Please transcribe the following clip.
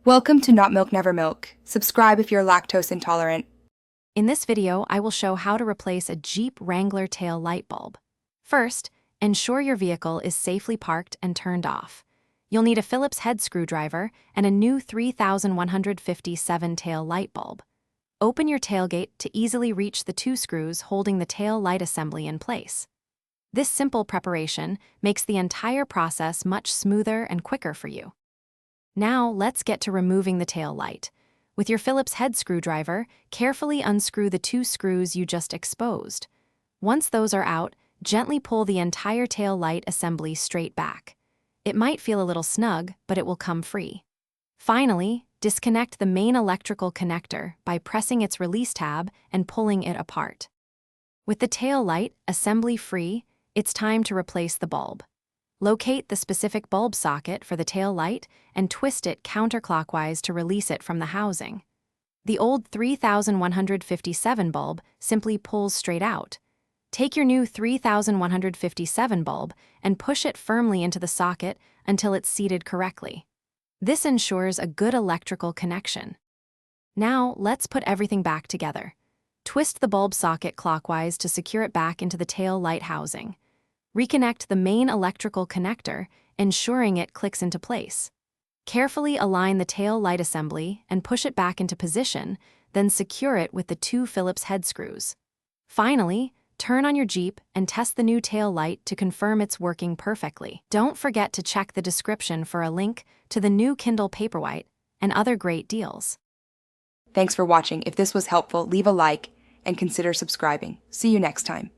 Welcome to Not Milk Never Milk. Subscribe if you're lactose intolerant. In this video, I will show how to replace a Jeep Wrangler tail light bulb. First, ensure your vehicle is safely parked and turned off. You'll need a Phillips head screwdriver and a new 3157 tail light bulb. Open your tailgate to easily reach the two screws holding the tail light assembly in place. This simple preparation makes the entire process much smoother and quicker for you. Now, let's get to removing the tail light. With your Phillips head screwdriver, carefully unscrew the two screws you just exposed. Once those are out, gently pull the entire tail light assembly straight back. It might feel a little snug, but it will come free. Finally, disconnect the main electrical connector by pressing its release tab and pulling it apart. With the tail light assembly free, it's time to replace the bulb. Locate the specific bulb socket for the tail light and twist it counterclockwise to release it from the housing. The old 3157 bulb simply pulls straight out. Take your new 3157 bulb and push it firmly into the socket until it's seated correctly. This ensures a good electrical connection. Now, let's put everything back together. Twist the bulb socket clockwise to secure it back into the tail light housing. Reconnect the main electrical connector, ensuring it clicks into place. Carefully align the tail light assembly and push it back into position, then secure it with the two Phillips head screws. Finally, turn on your Jeep and test the new tail light to confirm it's working perfectly. Don't forget to check the description for a link to the new Kindle Paperwhite and other great deals. Thanks for watching. If this was helpful, leave a like and consider subscribing. See you next time.